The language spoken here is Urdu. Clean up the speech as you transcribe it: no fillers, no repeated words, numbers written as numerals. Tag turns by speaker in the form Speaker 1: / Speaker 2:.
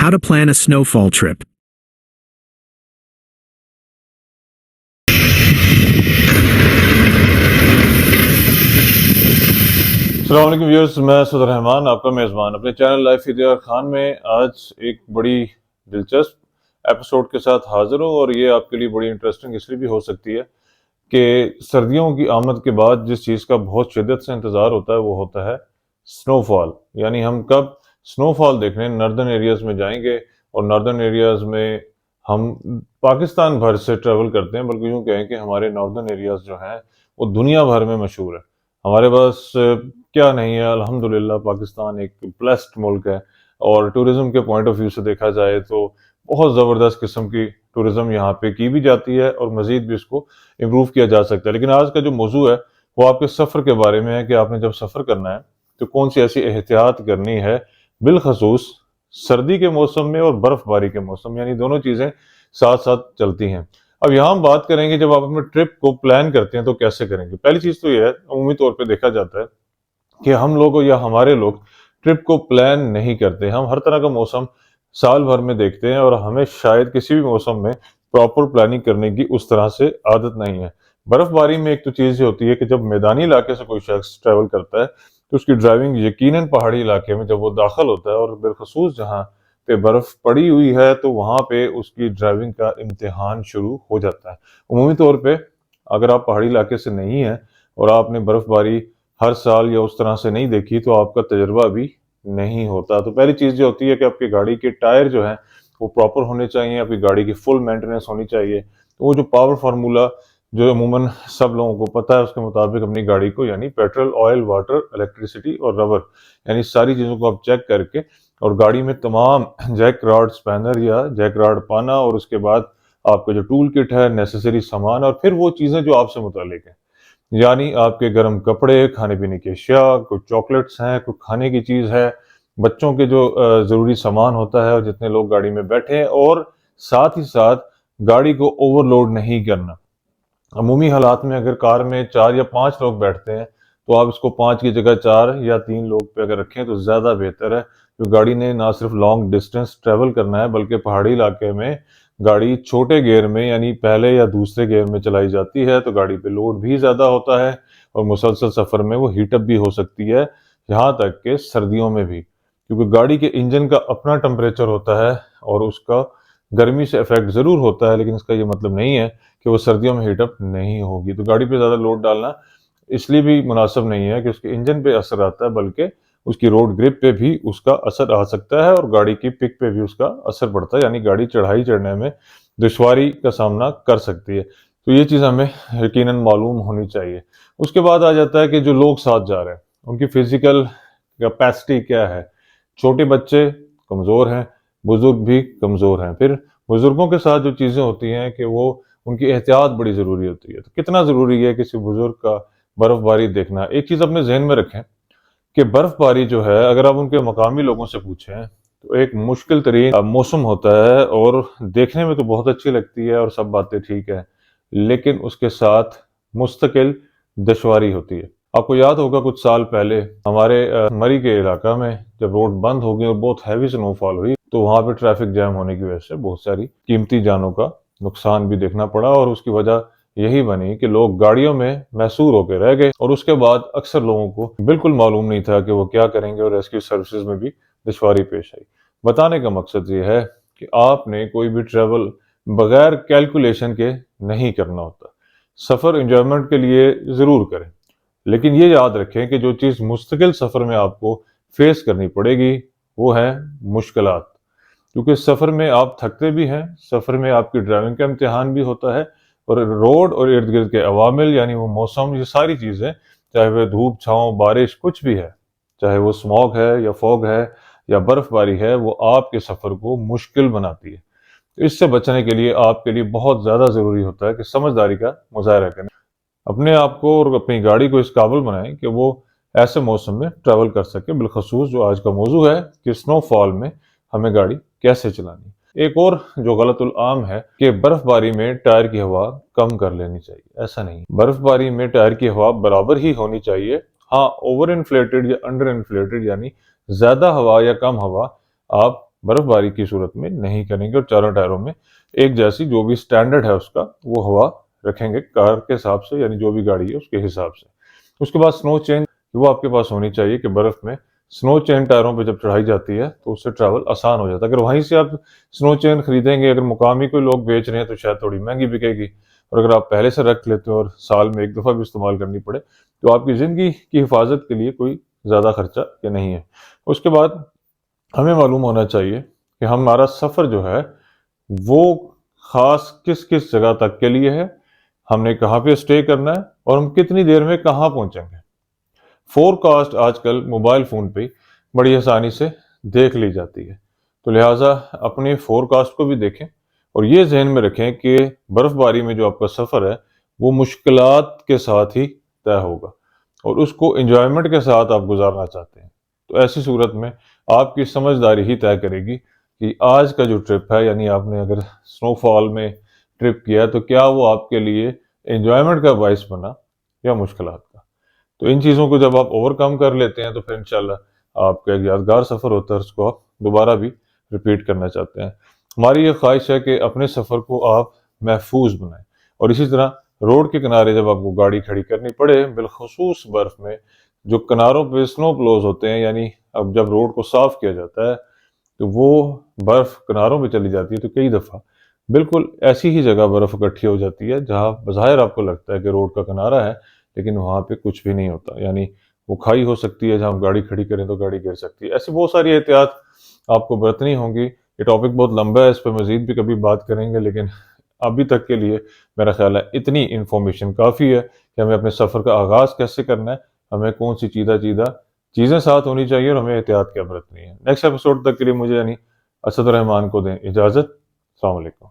Speaker 1: How to plan a snowfall trip.
Speaker 2: السلام علیکم ویورز، میں صدر رحمان آپ کا میزبان اپنے چینل لائف ادیار خان میں آج ایک بڑی دلچسپ ایپیسوڈ کے ساتھ حاضر ہوں، اور یہ آپ کے لیے بڑی انٹرسٹنگ اس لیے بھی ہو سکتی ہے کہ سردیوں کی آمد کے بعد جس چیز کا بہت شدت سے انتظار ہوتا ہے وہ ہوتا ہے سنو فال. یعنی ہم کب سنو فال دیکھنے ناردرن ایریاز میں جائیں گے، اور ناردرن ایریاز میں ہم پاکستان بھر سے ٹریول کرتے ہیں، بلکہ یوں کہیں کہ ہمارے ناردرن ایریاز جو ہیں وہ دنیا بھر میں مشہور ہے. ہمارے پاس کیا نہیں ہے، الحمدللہ پاکستان ایک بلیسڈ ملک ہے، اور ٹورزم کے پوائنٹ آف ویو سے دیکھا جائے تو بہت زبردست قسم کی ٹورزم یہاں پہ کی بھی جاتی ہے، اور مزید بھی اس کو امپروو کیا جا سکتا ہے. لیکن آج کا جو موضوع ہے وہ آپ کے سفر کے بارے میں ہے کہ آپ نے جب سفر کرنا ہے تو کون سی ایسی احتیاط کرنی ہے، بالخصوص سردی کے موسم میں اور برف باری کے موسم، یعنی دونوں چیزیں ساتھ ساتھ چلتی ہیں. اب یہاں ہم بات کریں گے جب آپ اپنے ٹرپ کو پلان کرتے ہیں تو کیسے کریں گے. پہلی چیز تو یہ ہے، عمومی طور پہ دیکھا جاتا ہے کہ ہم لوگ یا ہمارے لوگ ٹرپ کو پلان نہیں کرتے. ہم ہر طرح کا موسم سال بھر میں دیکھتے ہیں، اور ہمیں شاید کسی بھی موسم میں پراپر پلاننگ کرنے کی اس طرح سے عادت نہیں ہے. برف باری میں ایک تو چیز یہ ہوتی ہے کہ جب میدانی علاقے سے کوئی شخص ٹریول کرتا ہے تو اس کی ڈرائیونگ یقیناً پہاڑی علاقے میں جب وہ داخل ہوتا ہے، اور بالخصوص جہاں پہ برف پڑی ہوئی ہے، تو وہاں پہ اس کی ڈرائیونگ کا امتحان شروع ہو جاتا ہے. عمومی طور پہ اگر آپ پہاڑی علاقے سے نہیں ہیں اور آپ نے برف باری ہر سال یا اس طرح سے نہیں دیکھی تو آپ کا تجربہ بھی نہیں ہوتا. تو پہلی چیز یہ ہوتی ہے کہ آپ کی گاڑی کے ٹائر جو ہیں وہ پراپر ہونے چاہیے، آپ کی گاڑی کی فل مینٹیننس ہونی چاہیے. تو وہ جو پاور فارمولا جو عموماً سب لوگوں کو پتہ ہے، اس کے مطابق اپنی گاڑی کو، یعنی پیٹرول، آئل، واٹر، الیکٹریسٹی اور ربر، یعنی ساری چیزوں کو آپ چیک کر کے اور گاڑی میں تمام جیک راڈ اسپینر یا جیک راڈ پانا، اور اس کے بعد آپ کا جو ٹول کٹ ہے، نیسیسری سامان، اور پھر وہ چیزیں جو آپ سے متعلق ہیں، یعنی آپ کے گرم کپڑے، کھانے پینے کی اشیاء، کوئی چاکلیٹس ہیں، کوئی کھانے کی چیز ہے، بچوں کے جو ضروری سامان ہوتا ہے، اور جتنے لوگ گاڑی میں بیٹھے ہیں، اور ساتھ ہی ساتھ گاڑی کو اوور لوڈ نہیں کرنا. عمومی حالات میں اگر کار میں 4 یا 5 لوگ بیٹھتے ہیں تو آپ اس کو 5 کی جگہ 4 یا 3 لوگ پہ اگر رکھیں تو زیادہ بہتر ہے. جو گاڑی نے نہ صرف لانگ ڈسٹینس ٹریول کرنا ہے، بلکہ پہاڑی علاقے میں گاڑی چھوٹے گیئر میں، یعنی پہلے یا دوسرے گیئر میں چلائی جاتی ہے، تو گاڑی پہ لوڈ بھی زیادہ ہوتا ہے، اور مسلسل سفر میں وہ ہیٹ اپ بھی ہو سکتی ہے، یہاں تک کہ سردیوں میں بھی، کیونکہ گاڑی کے انجن کا اپنا ٹمپریچر ہوتا ہے، اور اس کا گرمی سے افیکٹ ضرور ہوتا ہے، لیکن اس کا یہ مطلب نہیں ہے کہ وہ سردیوں میں ہیٹ اپ نہیں ہوگی. تو گاڑی پہ زیادہ لوڈ ڈالنا اس لیے بھی مناسب نہیں ہے کہ اس کے انجن پہ اثر آتا ہے، بلکہ اس کی روڈ گرپ پہ بھی اس کا اثر آ سکتا ہے، اور گاڑی کی پک پہ بھی اس کا اثر پڑتا ہے، یعنی گاڑی چڑھائی چڑھنے میں دشواری کا سامنا کر سکتی ہے. تو یہ چیز ہمیں یقیناً معلوم ہونی چاہیے. اس کے بعد آ جاتا ہے کہ جو لوگ ساتھ جا رہے ہیں ان کی فزیکل کیپیسٹی کیا ہے. چھوٹے بچے کمزور ہیں، بزرگ بھی کمزور ہیں. پھر بزرگوں کے ساتھ جو چیزیں ہوتی ہیں کہ وہ ان کی احتیاط بڑی ضروری ہوتی ہے. تو کتنا ضروری ہے کسی بزرگ کا برف باری دیکھنا. ایک چیز اپنے ذہن میں رکھیں کہ برف باری جو ہے، اگر آپ ان کے مقامی لوگوں سے پوچھیں تو ایک مشکل ترین موسم ہوتا ہے، اور دیکھنے میں تو بہت اچھی لگتی ہے اور سب باتیں ٹھیک ہے، لیکن اس کے ساتھ مستقل دشواری ہوتی ہے. آپ کو یاد ہوگا کچھ سال پہلے ہمارے مری کے علاقہ میں جب روڈ بند ہو گئی اور بہت ہیوی سنو فال ہوئی، تو وہاں پہ ٹریفک جام ہونے کی وجہ سے بہت ساری قیمتی جانوں کا نقصان بھی دیکھنا پڑا، اور اس کی وجہ یہی بنی کہ لوگ گاڑیوں میں محصور ہو کے رہ گئے، اور اس کے بعد اکثر لوگوں کو بالکل معلوم نہیں تھا کہ وہ کیا کریں گے، اور ریسکیو سروسز میں بھی دشواری پیش آئی. بتانے کا مقصد یہ ہے کہ آپ نے کوئی بھی ٹریول بغیر کیلکولیشن کے نہیں کرنا ہوتا. سفر انجوائمنٹ کے لیے ضرور کریں، لیکن یہ یاد رکھیں کہ جو چیز مستقل سفر میں آپ کو فیس کرنی پڑے گی وہ ہے مشکلات، کیونکہ سفر میں آپ تھکتے بھی ہیں، سفر میں آپ کی ڈرائیونگ کا امتحان بھی ہوتا ہے، اور روڈ اور ارد گرد کے عوامل، یعنی وہ موسم، یہ ساری چیزیں، چاہے وہ دھوپ، چھاؤں، بارش، کچھ بھی ہے، چاہے وہ اسموگ ہے یا فوگ ہے یا برف باری ہے، وہ آپ کے سفر کو مشکل بناتی ہے. اس سے بچنے کے لیے آپ کے لیے بہت زیادہ ضروری ہوتا ہے کہ سمجھداری کا مظاہرہ کریں. اپنے آپ کو اور اپنی گاڑی کو اس قابل بنائیں کہ وہ ایسے موسم میں ٹریول کر سکے، بالخصوص جو آج کا موضوع ہے کہ سنو فال میں ہمیں گاڑی کیسے چلانی. ایک اور جو غلط العام ہے کہ برف باری میں ٹائر کی ہوا کم کر لینی چاہیے. ایسا نہیں، برف باری میں ٹائر کی ہوا برابر ہی ہونی چاہیے. ہاں، اوور انفلیٹڈ یا انڈر انفلیٹڈ، یعنی زیادہ ہوا یا کم ہوا آپ برف باری کی صورت میں نہیں کریں گے، اور چاروں ٹائروں میں ایک جیسی جو بھی سٹینڈرڈ ہے اس کا وہ ہوا رکھیں گے کار کے حساب سے، یعنی جو بھی گاڑی ہے اس کے حساب سے۔ اس کے بعد سنو چین وہ آپ کے پاس ہونی چاہیے کہ برف میں سنو چین ٹائروں پہ جب چڑھائی جاتی ہے تو اس سے ٹریول آسان ہو جاتا ہے۔ اگر وہیں سے آپ سنو چین خریدیں گے، اگر مقامی کوئی لوگ بیچ رہے ہیں تو شاید تھوڑی مہنگی بکے گی، اور اگر آپ پہلے سے رکھ لیتے ہو اور سال میں ایک دفعہ بھی استعمال کرنی پڑے تو آپ کی زندگی کی حفاظت کے لیے کوئی زیادہ خرچہ یہ نہیں ہے۔ اس کے بعد ہمیں معلوم ہونا چاہیے کہ ہمارا سفر جو ہے وہ خاص کس کس جگہ تک کے لیے ہے، ہم نے کہاں پہ اسٹے کرنا ہے، اور ہم کتنی دیر میں کہاں پہنچیں گے۔ فور کاسٹ آج کل موبائل فون پہ بڑی آسانی سے دیکھ لی جاتی ہے، تو لہٰذا اپنے فور کاسٹ کو بھی دیکھیں، اور یہ ذہن میں رکھیں کہ برف باری میں جو آپ کا سفر ہے وہ مشکلات کے ساتھ ہی طے ہوگا، اور اس کو انجوائمنٹ کے ساتھ آپ گزارنا چاہتے ہیں، تو ایسی صورت میں آپ کی سمجھداری ہی طے کرے گی کہ آج کا جو ٹرپ ہے، یعنی آپ نے اگر سنو فال میں ٹرپ کیا تو کیا وہ آپ کے لیے انجوائمنٹ کا باعث بنا یا مشکلات کا۔ تو ان چیزوں کو جب آپ اوور کم کر لیتے ہیں تو پھر انشاءاللہ آپ کا ایک یادگار سفر ہوتا ہے، اس کو آپ دوبارہ بھی ریپیٹ کرنا چاہتے ہیں۔ ہماری یہ خواہش ہے کہ اپنے سفر کو آپ محفوظ بنائیں، اور اسی طرح روڈ کے کنارے جب آپ کو گاڑی کھڑی کرنی پڑے، بالخصوص برف میں جو کناروں پہ سنو پلوز ہوتے ہیں، یعنی اب جب روڈ کو صاف کیا جاتا ہے تو وہ برف کناروں پہ چلی جاتی ہے، تو کئی دفعہ بالکل ایسی ہی جگہ برف اکٹھی ہو جاتی ہے جہاں بظاہر آپ کو لگتا ہے کہ روڈ کا کنارہ ہے لیکن وہاں پہ کچھ بھی نہیں ہوتا، یعنی وہ کھائی ہو سکتی ہے جہاں ہم گاڑی کھڑی کریں تو گاڑی گر سکتی ہے۔ ایسی بہت ساری احتیاط آپ کو برتنی ہوں گی۔ یہ ٹاپک بہت لمبا ہے، اس پہ مزید بھی کبھی بات کریں گے، لیکن ابھی تک کے لیے میرا خیال ہے اتنی انفارمیشن کافی ہے کہ ہمیں اپنے سفر کا آغاز کیسے کرنا ہے، ہمیں کون سی چیزیں ساتھ ہونی چاہیے، اور ہمیں احتیاط کیا برتنی ہے۔ نیکسٹ ایپیسوڈ تک کے لیے مجھے یعنی اسد الرحمان کو دیں اجازت۔ السلام علیکم۔